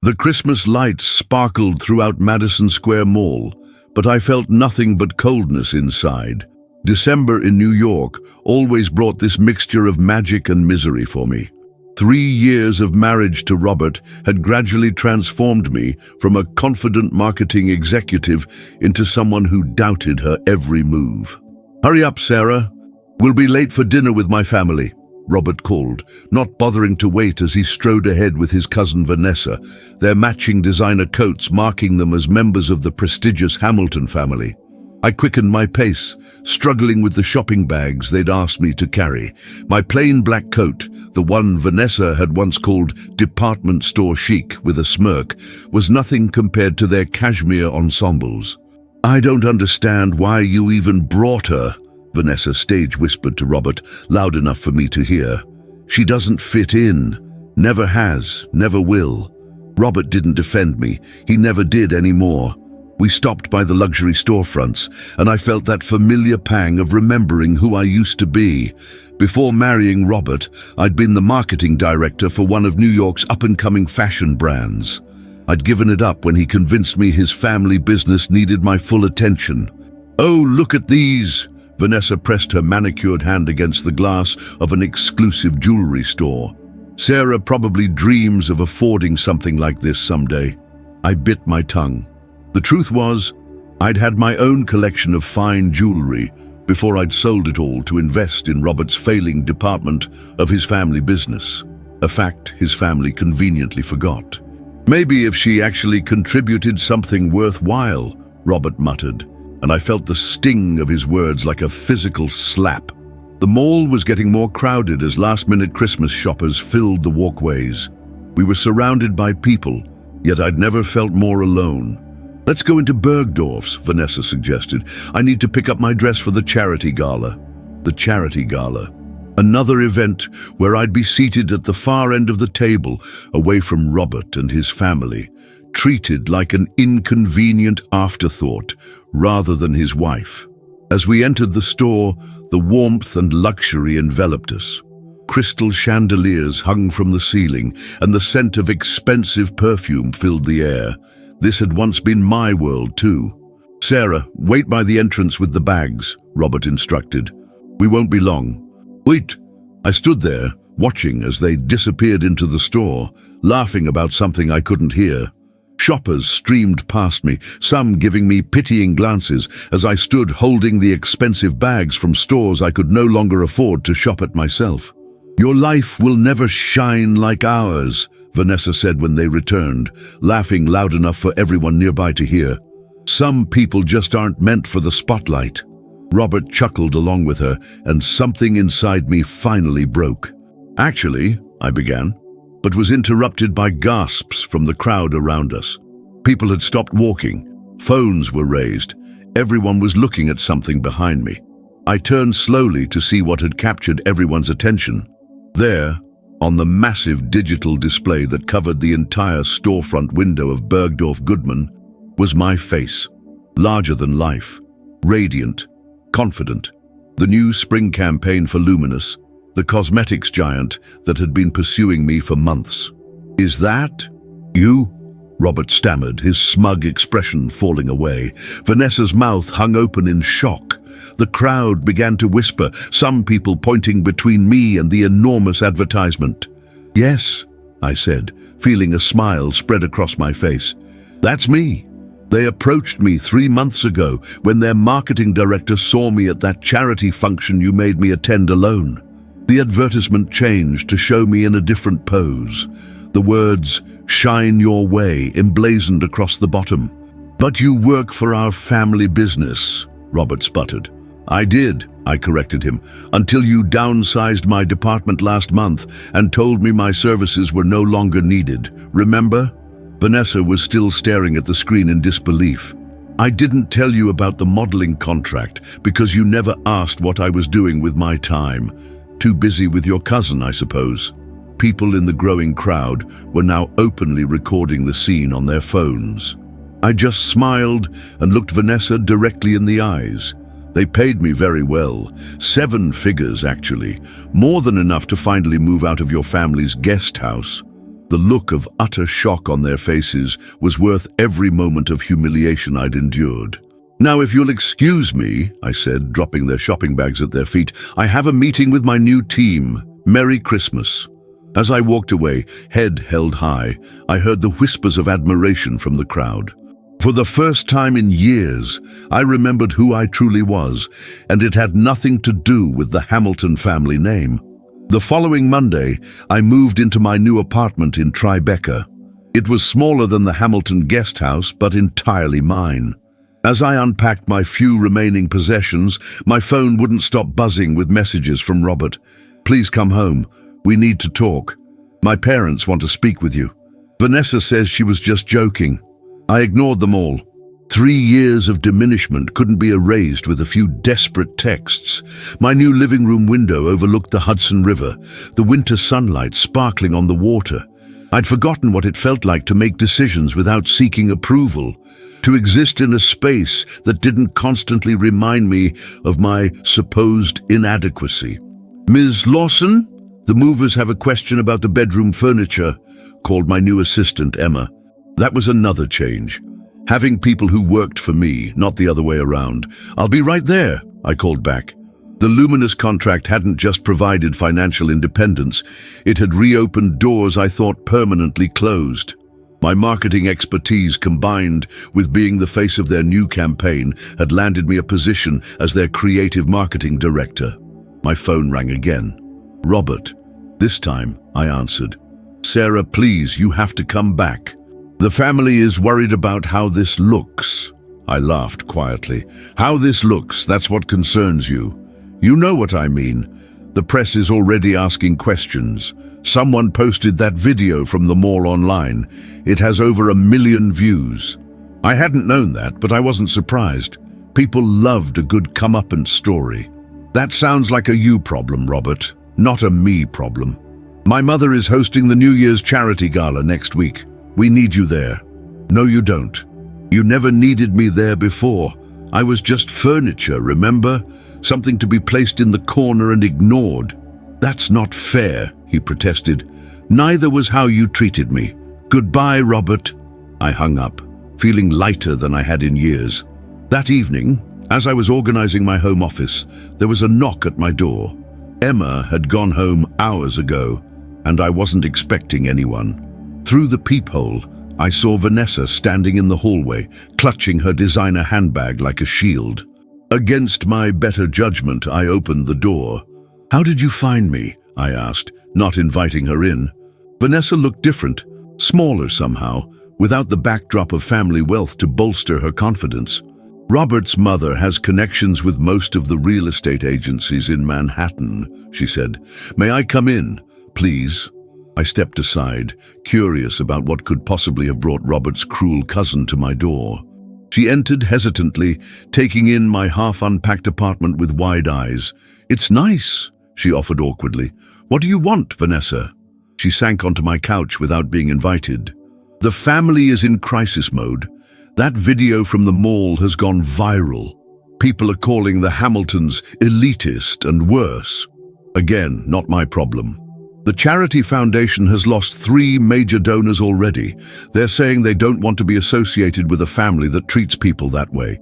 The Christmas lights sparkled throughout Madison Square Mall, but I felt nothing but coldness inside. December in New York always brought this mixture of magic and misery for me. 3 years of marriage to Robert had gradually transformed me from a confident marketing executive into someone who doubted her every move. "Hurry up, Sarah. We'll be late for dinner with my family," Robert called, not bothering to wait as he strode ahead with his cousin Vanessa, their matching designer coats marking them as members of the prestigious Hamilton family. I quickened my pace, struggling with the shopping bags they'd asked me to carry. My plain black coat, the one Vanessa had once called department store chic with a smirk, was nothing compared to their cashmere ensembles. "I don't understand why you even brought her," Vanessa stage whispered to Robert, loud enough for me to hear. "She doesn't fit in. Never has, never will." Robert didn't defend me. He never did anymore. We stopped by the luxury storefronts, and I felt that familiar pang of remembering who I used to be. Before marrying Robert, I'd been the marketing director for one of New York's up-and-coming fashion brands. I'd given it up when he convinced me his family business needed my full attention. "Oh, look at these!" Vanessa pressed her manicured hand against the glass of an exclusive jewelry store. "Sarah probably dreams of affording something like this someday." I bit my tongue. The truth was, I'd had my own collection of fine jewelry before I'd sold it all to invest in Robert's failing department of his family business, a fact his family conveniently forgot. "Maybe if she actually contributed something worthwhile," Robert muttered, and I felt the sting of his words like a physical slap. The mall was getting more crowded as last-minute Christmas shoppers filled the walkways. We were surrounded by people, yet I'd never felt more alone. "Let's go into Bergdorf's," Vanessa suggested. "I need to pick up my dress for the charity gala." The charity gala. Another event where I'd be seated at the far end of the table, away from Robert and his family, treated like an inconvenient afterthought rather than his wife. As we entered the store, the warmth and luxury enveloped us. Crystal chandeliers hung from the ceiling, and the scent of expensive perfume filled the air. This had once been my world, too. "Sarah, wait by the entrance with the bags," Robert instructed. "We won't be long." "Wait!" I stood there, watching as they disappeared into the store, laughing about something I couldn't hear. Shoppers streamed past me, some giving me pitying glances as I stood holding the expensive bags from stores I could no longer afford to shop at myself. "Your life will never shine like ours," Vanessa said when they returned, laughing loud enough for everyone nearby to hear. "Some people just aren't meant for the spotlight." Robert chuckled along with her, and something inside me finally broke. "Actually," I began, but was interrupted by gasps from the crowd around us. People had stopped walking. Phones were raised. Everyone was looking at something behind me. I turned slowly to see what had captured everyone's attention. There, on the massive digital display that covered the entire storefront window of Bergdorf Goodman, was my face, larger than life, radiant, confident. The new spring campaign for Luminous, the cosmetics giant that had been pursuing me for months. "Is that you?" Robert stammered, his smug expression falling away. Vanessa's mouth hung open in shock. The crowd began to whisper, some people pointing between me and the enormous advertisement. "Yes," I said, feeling a smile spread across my face. "That's me. They approached me 3 months ago when their marketing director saw me at that charity function you made me attend alone." The advertisement changed to show me in a different pose. The words, "Shine your way," emblazoned across the bottom. "But you work for our family business," Robert sputtered. "I did," I corrected him, "until you downsized my department last month and told me my services were no longer needed. Remember?" Vanessa was still staring at the screen in disbelief. "I didn't tell you about the modeling contract because you never asked what I was doing with my time. Too busy with your cousin, I suppose." People in the growing crowd were now openly recording the scene on their phones. I just smiled and looked Vanessa directly in the eyes. They paid me very well. 7 figures, actually. More than enough to finally move out of your family's guest house. The look of utter shock on their faces was worth every moment of humiliation I'd endured. "Now, if you'll excuse me," I said, dropping their shopping bags at their feet, "I have a meeting with my new team. Merry Christmas." As I walked away, head held high, I heard the whispers of admiration from the crowd. For the first time in years, I remembered who I truly was, and it had nothing to do with the Hamilton family name. The following Monday, I moved into my new apartment in Tribeca. It was smaller than the Hamilton guest house, but entirely mine. As I unpacked my few remaining possessions, my phone wouldn't stop buzzing with messages from Robert. "Please come home. We need to talk. My parents want to speak with you." Vanessa says she was just joking. I ignored them all. 3 years of diminishment couldn't be erased with a few desperate texts. My new living room window overlooked the Hudson River, the winter sunlight sparkling on the water. I'd forgotten what it felt like to make decisions without seeking approval, to exist in a space that didn't constantly remind me of my supposed inadequacy. "Ms. Lawson, the movers have a question about the bedroom furniture," called my new assistant, Emma. That was another change. Having people who worked for me, not the other way around. "I'll be right there," I called back. The Luminous contract hadn't just provided financial independence, it had reopened doors I thought permanently closed. My marketing expertise, combined with being the face of their new campaign, had landed me a position as their creative marketing director. My phone rang again. "Robert." This time, I answered. "Sarah, please, you have to come back. The family is worried about how this looks." I laughed quietly. "How this looks, that's what concerns you. You know what I mean. The press is already asking questions. Someone posted that video from the mall online. It has over 1 million views. I hadn't known that, but I wasn't surprised. People loved a good comeuppance story. That sounds like a you problem, Robert, not a me problem. My mother is hosting the New Year's charity gala next week. We need you there." "No, you don't. You never needed me there before. I was just furniture, remember? Something to be placed in the corner and ignored." "That's not fair," he protested. "Neither was how you treated me. Goodbye, Robert." I hung up, feeling lighter than I had in years. That evening, as I was organizing my home office, there was a knock at my door. Emma had gone home hours ago, and I wasn't expecting anyone. Through the peephole, I saw Vanessa standing in the hallway, clutching her designer handbag like a shield. Against my better judgment, I opened the door. "How did you find me?" I asked, not inviting her in. Vanessa looked different, smaller somehow, without the backdrop of family wealth to bolster her confidence. "Robert's mother has connections with most of the real estate agencies in Manhattan," she said. "May I come in, please?" I stepped aside, curious about what could possibly have brought Robert's cruel cousin to my door. She entered hesitantly, taking in my half-unpacked apartment with wide eyes. "It's nice," she offered awkwardly. "What do you want, Vanessa?" She sank onto my couch without being invited. "The family is in crisis mode. That video from the mall has gone viral. People are calling the Hamiltons elitist and worse. Again, not my problem. The charity foundation has lost 3 major donors already. They're saying they don't want to be associated with a family that treats people that way."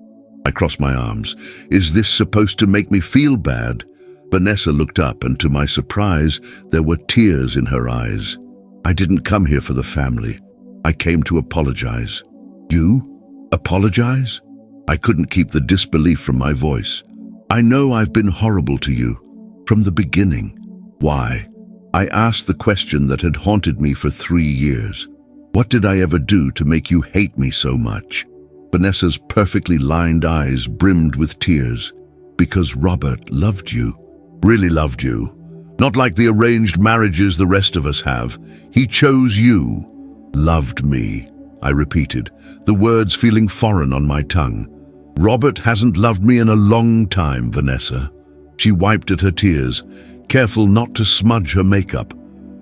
I crossed my arms. "Is this supposed to make me feel bad?" Vanessa looked up, and to my surprise, there were tears in her eyes. "I didn't come here for the family. I came to apologize." "You? Apologize?" I couldn't keep the disbelief from my voice. "I know I've been horrible to you. From the beginning. Why?" I asked the question that had haunted me for 3 years. "What did I ever do to make you hate me so much?" Vanessa's perfectly lined eyes brimmed with tears. "Because Robert loved you. Really loved you. Not like the arranged marriages the rest of us have. He chose you. Loved me," I repeated, the words feeling foreign on my tongue. "Robert hasn't loved me in a long time, Vanessa." She wiped at her tears, careful not to smudge her makeup.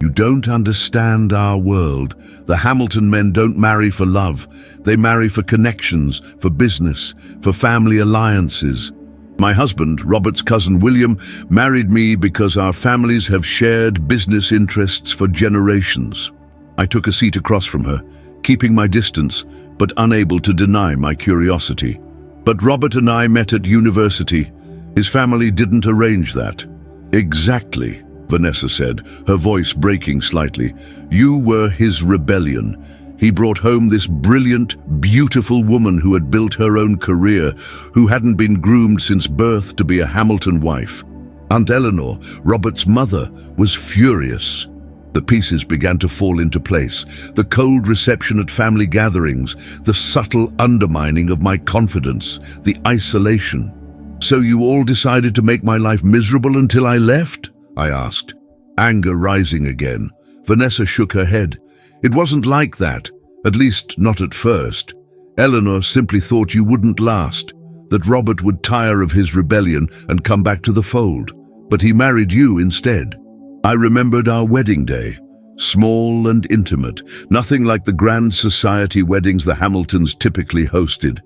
"You don't understand our world. The Hamilton men don't marry for love. They marry for connections, for business, for family alliances. My husband, Robert's cousin William, married me because our families have shared business interests for generations." I took a seat across from her, keeping my distance, but unable to deny my curiosity. But Robert and I met at university. His family didn't arrange that. Exactly, Vanessa said, her voice breaking slightly. You were his rebellion. He brought home this brilliant, beautiful woman who had built her own career, who hadn't been groomed since birth to be a Hamilton wife. Aunt Eleanor, Robert's mother, was furious. The pieces began to fall into place. The cold reception at family gatherings, the subtle undermining of my confidence, the isolation. So you all decided to make my life miserable until I left? I asked, anger rising again. Vanessa shook her head. It wasn't like that, at least not at first. Eleanor simply thought you wouldn't last, that Robert would tire of his rebellion and come back to the fold. But he married you instead. I remembered our wedding day, small and intimate, nothing like the grand society weddings the Hamiltons typically hosted.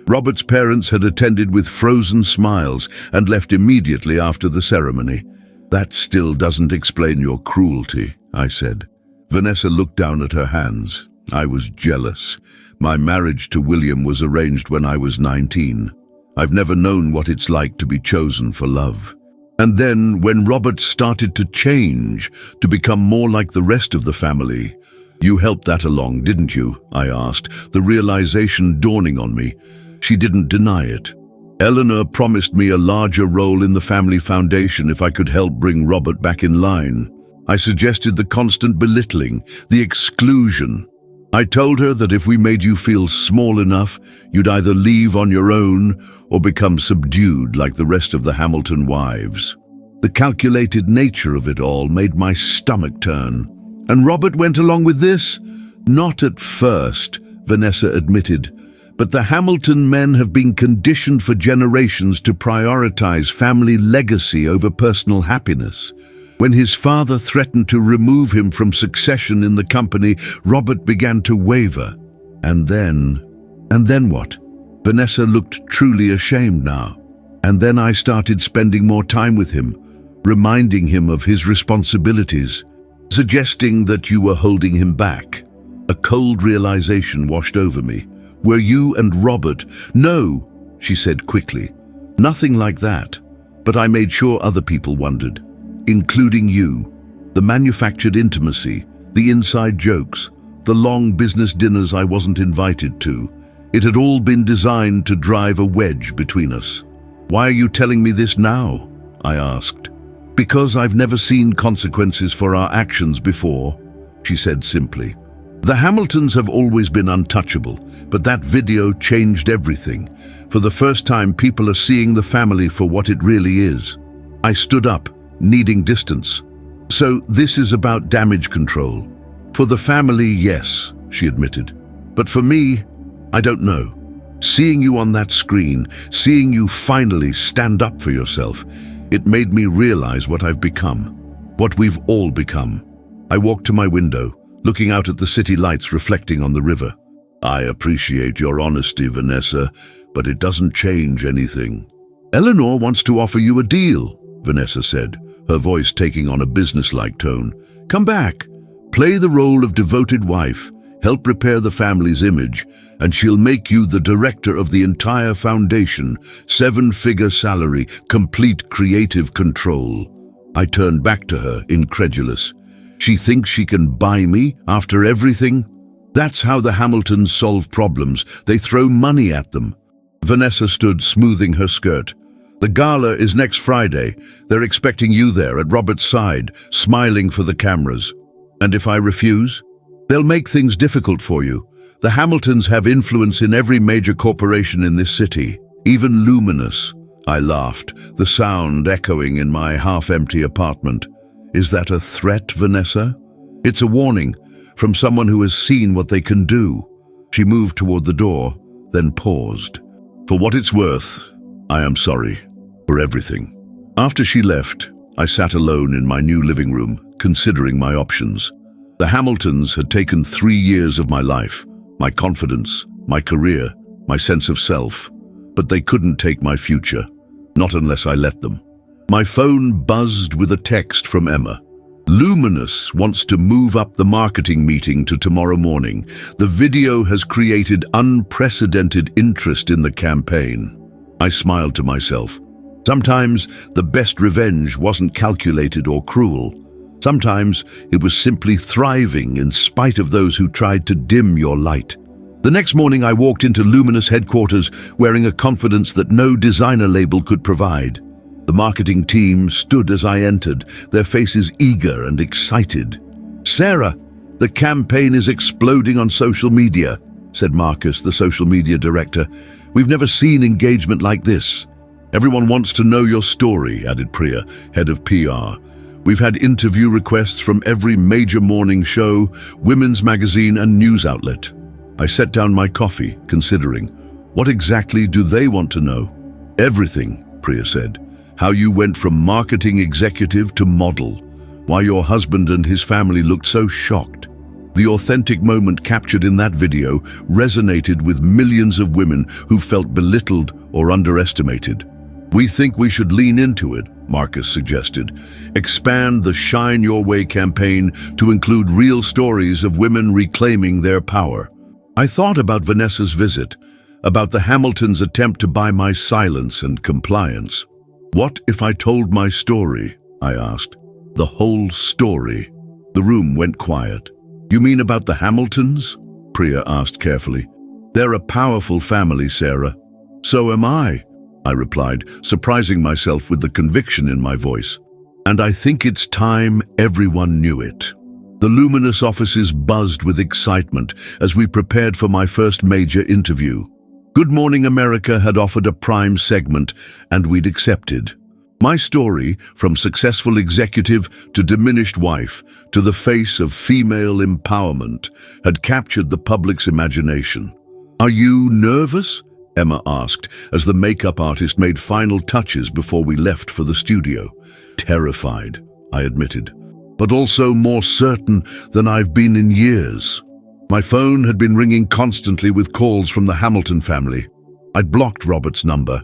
Robert's parents had attended with frozen smiles and left immediately after the ceremony. That still doesn't explain your cruelty, I said. Vanessa looked down at her hands. I was jealous. My marriage to William was arranged when I was 19. I've never known what it's like to be chosen for love. And then, when Robert started to change, to become more like the rest of the family, you helped that along, didn't you? I asked, the realization dawning on me. She didn't deny it. Eleanor promised me a larger role in the family foundation if I could help bring Robert back in line. I suggested the constant belittling, the exclusion. I told her that if we made you feel small enough, you'd either leave on your own or become subdued like the rest of the Hamilton wives. The calculated nature of it all made my stomach turn. And Robert went along with this? Not at first, Vanessa admitted. But the Hamilton men have been conditioned for generations to prioritize family legacy over personal happiness. When his father threatened to remove him from succession in the company, Robert began to waver. And then what? Vanessa looked truly ashamed now. And then I started spending more time with him, reminding him of his responsibilities, suggesting that you were holding him back. A cold realization washed over me. Were you and Robert? No, she said quickly. Nothing like that. But I made sure other people wondered. Including you, the manufactured intimacy, the inside jokes, the long business dinners I wasn't invited to. It had all been designed to drive a wedge between us. Why are you telling me this now? I asked. Because I've never seen consequences for our actions before, she said simply. The Hamiltons have always been untouchable, but that video changed everything. For the first time, people are seeing the family for what it really is. I stood up, needing distance. So this is about damage control. For the family, yes, she admitted. But for me, I don't know. Seeing you on that screen, seeing you finally stand up for yourself, it made me realize what I've become, what we've all become. I walked to my window, looking out at the city lights reflecting on the river. I appreciate your honesty, Vanessa, but it doesn't change anything. Eleanor wants to offer you a deal, Vanessa said, her voice taking on a businesslike tone. Come back, play the role of devoted wife, help repair the family's image, and she'll make you the director of the entire foundation, 7-figure salary, complete creative control. I turned back to her, incredulous. She thinks she can buy me after everything? That's how the Hamiltons solve problems. They throw money at them. Vanessa stood smoothing her skirt. The gala is next Friday. They're expecting you there at Robert's side, smiling for the cameras. And if I refuse? They'll make things difficult for you. The Hamiltons have influence in every major corporation in this city, even Luminous. I laughed, the sound echoing in my half-empty apartment. Is that a threat, Vanessa? It's a warning from someone who has seen what they can do. She moved toward the door, then paused. For what it's worth, I am sorry for everything. After she left, I sat alone in my new living room, considering my options. The Hamiltons had taken 3 years of my life, my confidence, my career, my sense of self, but they couldn't take my future, not unless I let them. My phone buzzed with a text from Emma. Luminous wants to move up the marketing meeting to tomorrow morning. The video has created unprecedented interest in the campaign. I smiled to myself. Sometimes the best revenge wasn't calculated or cruel. Sometimes it was simply thriving in spite of those who tried to dim your light. The next morning I walked into Luminous headquarters wearing a confidence that no designer label could provide. The marketing team stood as I entered, their faces eager and excited. "Sarah, the campaign is exploding on social media," said Marcus, the social media director. "We've never seen engagement like this." "Everyone wants to know your story," added Priya, head of PR. "We've had interview requests from every major morning show, women's magazine and news outlet." I set down my coffee, considering, what exactly do they want to know? "Everything," Priya said. "How you went from marketing executive to model. Why your husband and his family looked so shocked." The authentic moment captured in that video resonated with millions of women who felt belittled or underestimated. "We think we should lean into it," Marcus suggested. "Expand the Shine Your Way campaign to include real stories of women reclaiming their power." I thought about Vanessa's visit, about the Hamiltons' attempt to buy my silence and compliance. "What if I told my story?" I asked. "The whole story." The room went quiet. "You mean about the Hamiltons?" Priya asked carefully. "They're a powerful family, Sarah." "So am I," I replied, surprising myself with the conviction in my voice. "And I think it's time everyone knew it." The Luminous offices buzzed with excitement as we prepared for my first major interview. Good Morning America had offered a prime segment, and we'd accepted. My story, from successful executive to diminished wife to the face of female empowerment, had captured the public's imagination. "Are you nervous?" Emma asked as the makeup artist made final touches before we left for the studio. "Terrified," I admitted, "but also more certain than I've been in years." My phone had been ringing constantly with calls from the Hamilton family. I'd blocked Robert's number,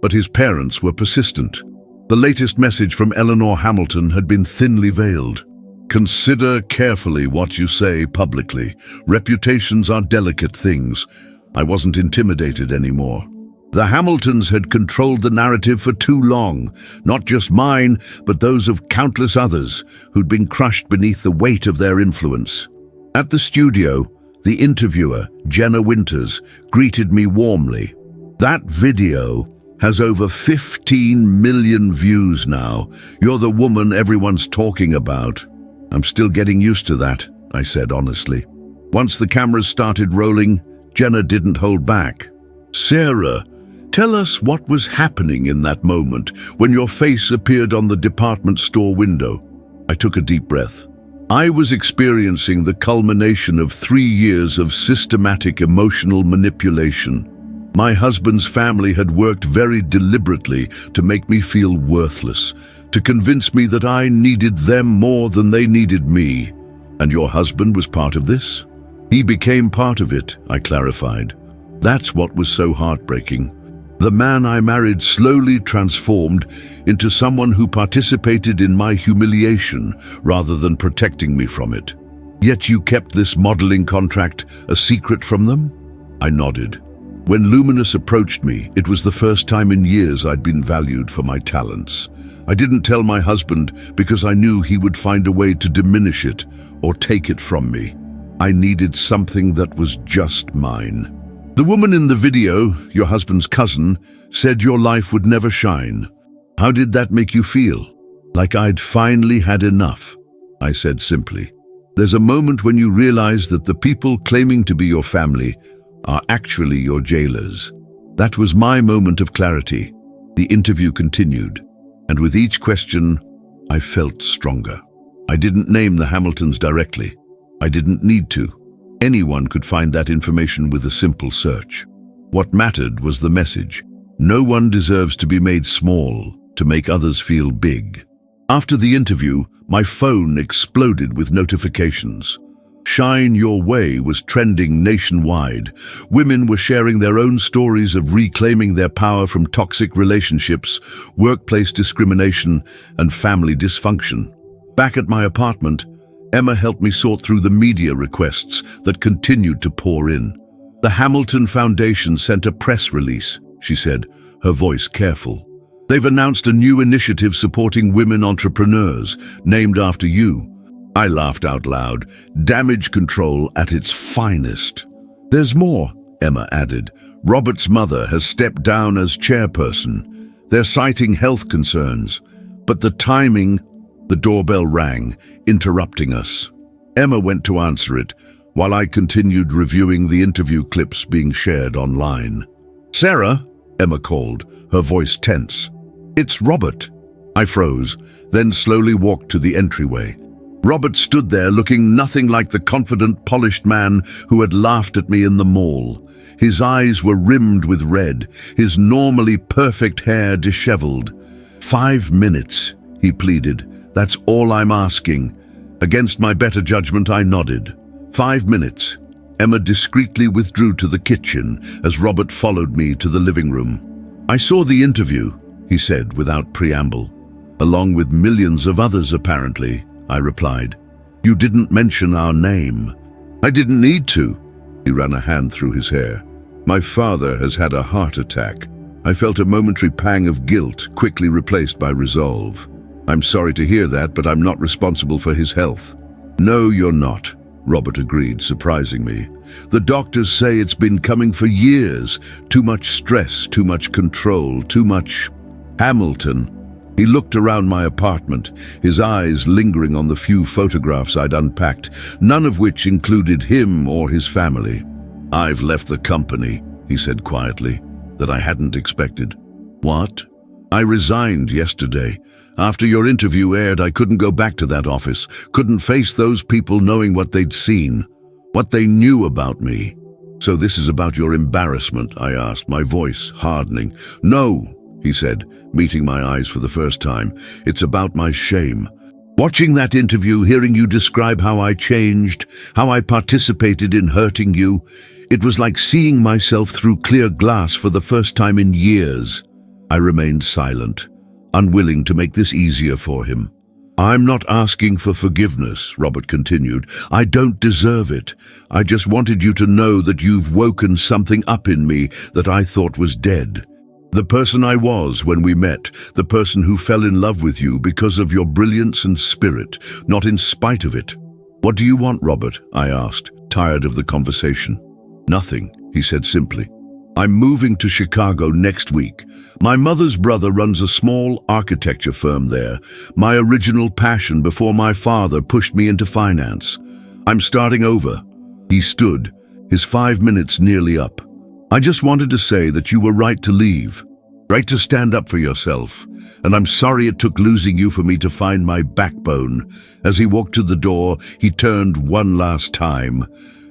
but his parents were persistent. The latest message from Eleanor Hamilton had been thinly veiled. "Consider carefully what you say publicly. Reputations are delicate things." I wasn't intimidated anymore. The Hamiltons had controlled the narrative for too long, not just mine, but those of countless others who'd been crushed beneath the weight of their influence. At the studio, the interviewer, Jenna Winters, greeted me warmly. "That video has over 15 million views now. You're the woman everyone's talking about." "I'm still getting used to that," I said honestly. Once the cameras started rolling, Jenna didn't hold back. "Sarah, tell us what was happening in that moment when your face appeared on the department store window." I took a deep breath. I was experiencing the culmination of 3 years of systematic emotional manipulation. My husband's family had worked very deliberately to make me feel worthless, to convince me that I needed them more than they needed me. "And your husband was part of this?" "He became part of it," I clarified. That's what was so heartbreaking. The man I married slowly transformed into someone who participated in my humiliation rather than protecting me from it. "Yet you kept this modeling contract a secret from them?" I nodded. When Luminous approached me, it was the first time in years I'd been valued for my talents. I didn't tell my husband because I knew he would find a way to diminish it or take it from me. I needed something that was just mine. "The woman in the video, your husband's cousin, said your life would never shine. How did that make you feel?" "Like I'd finally had enough," I said simply. There's a moment when you realize that the people claiming to be your family are actually your jailers. That was my moment of clarity. The interview continued, and with each question, I felt stronger. I didn't name the Hamiltons directly. I didn't need to. Anyone could find that information with a simple search. What mattered was the message. No one deserves to be made small to make others feel big. After the interview, my phone exploded with notifications. Shine Your Way was trending nationwide. Women were sharing their own stories of reclaiming their power from toxic relationships, workplace discrimination, and family dysfunction. Back at my apartment, Emma helped me sort through the media requests that continued to pour in. The Hamilton Foundation sent a press release, she said, her voice careful. They've announced a new initiative supporting women entrepreneurs, named after you. I laughed out loud. Damage control at its finest. There's more, Emma added. Robert's mother has stepped down as chairperson. They're citing health concerns. But the timing, the doorbell rang, interrupting us. Emma went to answer it, while I continued reviewing the interview clips being shared online. Sarah, Emma called, her voice tense. It's Robert. I froze, then slowly walked to the entryway. Robert stood there looking nothing like the confident, polished man who had laughed at me in the mall. His eyes were rimmed with red, his normally perfect hair disheveled. 5 minutes, he pleaded. That's all I'm asking. Against my better judgment, I nodded. 5 minutes. Emma discreetly withdrew to the kitchen as Robert followed me to the living room. I saw the interview, he said without preamble. Along with millions of others, apparently, I replied. You didn't mention our name. I didn't need to. He ran a hand through his hair. My father has had a heart attack. I felt a momentary pang of guilt, quickly replaced by resolve. I'm sorry to hear that, but I'm not responsible for his health. No, you're not, Robert agreed, surprising me. The doctors say it's been coming for years. Too much stress, too much control, too much... Hamilton. He looked around my apartment, his eyes lingering on the few photographs I'd unpacked, none of which included him or his family. I've left the company, he said quietly, that I hadn't expected. What? I resigned yesterday. After your interview aired, I couldn't go back to that office, couldn't face those people knowing what they'd seen, what they knew about me. So this is about your embarrassment, I asked, my voice hardening. No, he said, meeting my eyes for the first time. It's about my shame. Watching that interview, hearing you describe how I changed, how I participated in hurting you, it was like seeing myself through clear glass for the first time in years. I remained silent, unwilling to make this easier for him. I'm not asking for forgiveness, Robert continued. I don't deserve it. I just wanted you to know that you've woken something up in me that I thought was dead. The person I was when we met, the person who fell in love with you because of your brilliance and spirit, not in spite of it. What do you want, Robert? I asked, tired of the conversation. Nothing, he said simply. I'm moving to Chicago next week. My mother's brother runs a small architecture firm there, my original passion before my father pushed me into finance. I'm starting over. He stood, his 5 minutes nearly up. I just wanted to say that you were right to leave, right to stand up for yourself, and I'm sorry it took losing you for me to find my backbone. As he walked to the door, he turned one last time.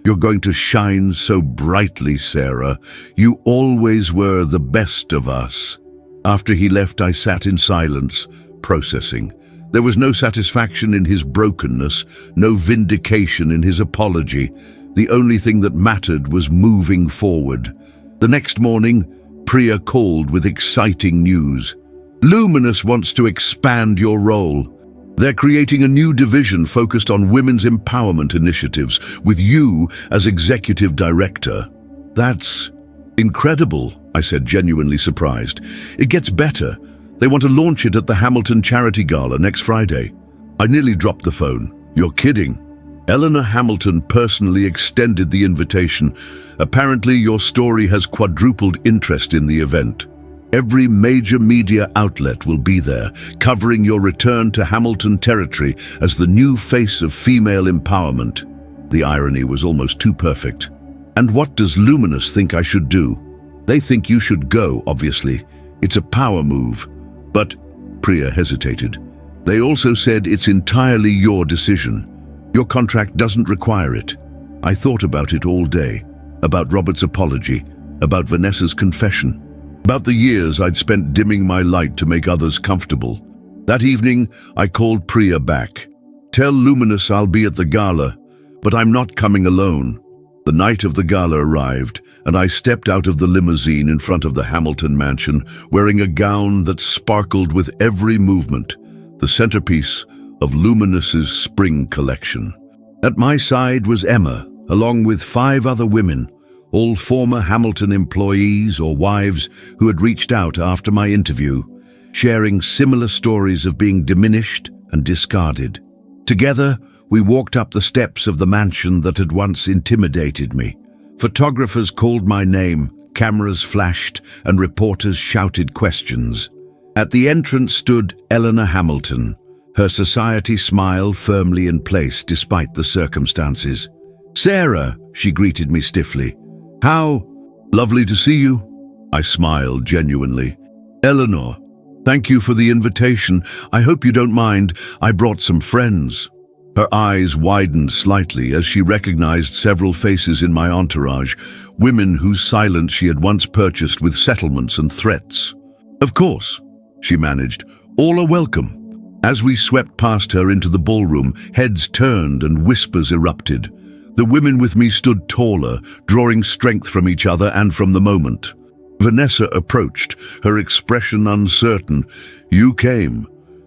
You're going to shine so brightly, Sarah. You always were the best of us. After he left, I sat in silence, processing. There was no satisfaction in his brokenness, no vindication in his apology. The only thing that mattered was moving forward. The next morning, Priya called with exciting news. Luminous wants to expand your role. They're creating a new division focused on women's empowerment initiatives, with you as executive director. That's incredible, I said, genuinely surprised. It gets better. They want to launch it at the Hamilton Charity Gala next Friday. I nearly dropped the phone. You're kidding. Eleanor Hamilton personally extended the invitation. Apparently, your story has quadrupled interest in the event. Every major media outlet will be there, covering your return to Hamilton territory as the new face of female empowerment. The irony was almost too perfect. And what does Luminous think I should do? They think you should go, obviously. It's a power move. But, Priya hesitated. They also said it's entirely your decision. Your contract doesn't require it. I thought about it all day, about Robert's apology, about Vanessa's confession, about the years I'd spent dimming my light to make others comfortable. That evening, I called Priya back. Tell Luminous I'll be at the gala, but I'm not coming alone. The night of the gala arrived, and I stepped out of the limousine in front of the Hamilton mansion, wearing a gown that sparkled with every movement. The centerpiece, of Luminous's spring collection. At my side was Emma, along with 5 other women, all former Hamilton employees or wives who had reached out after my interview, sharing similar stories of being diminished and discarded. Together, we walked up the steps of the mansion that had once intimidated me. Photographers called my name, cameras flashed, and reporters shouted questions. At the entrance stood Eleanor Hamilton, her society smile firmly in place despite the circumstances. "Sarah," she greeted me stiffly. "How? Lovely to see you." I smiled genuinely. "Eleanor, thank you for the invitation. I hope you don't mind. I brought some friends." Her eyes widened slightly as she recognized several faces in my entourage, women whose silence she had once purchased with settlements and threats. "Of course," she managed. "All are welcome." As we swept past her into the ballroom, heads turned and whispers erupted. The women with me stood taller, drawing strength from each other and from the moment. Vanessa approached, her expression uncertain. "You came."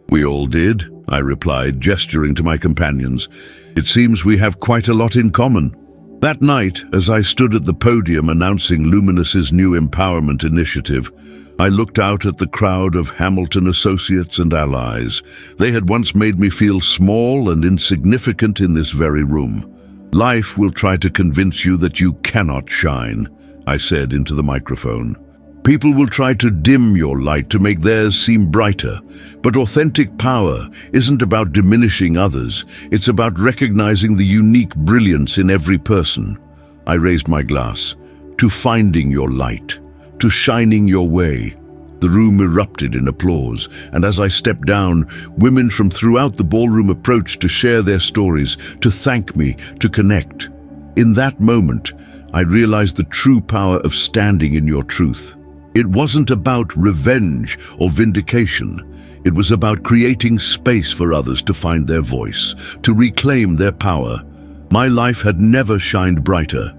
"We all did," I replied, gesturing to my companions. "It seems we have quite a lot in common." That night, as I stood at the podium announcing Luminous's new empowerment initiative, I looked out at the crowd of Hamilton associates and allies. They had once made me feel small and insignificant in this very room. "Life will try to convince you that you cannot shine," I said into the microphone. "People will try to dim your light to make theirs seem brighter. But authentic power isn't about diminishing others. It's about recognizing the unique brilliance in every person." I raised my glass. "To finding your light, to shining your way." The room erupted in applause, and as I stepped down, women from throughout the ballroom approached to share their stories, to thank me, to connect. In that moment, I realized the true power of standing in your truth. It wasn't about revenge or vindication. It was about creating space for others to find their voice, to reclaim their power. My life had never shined brighter.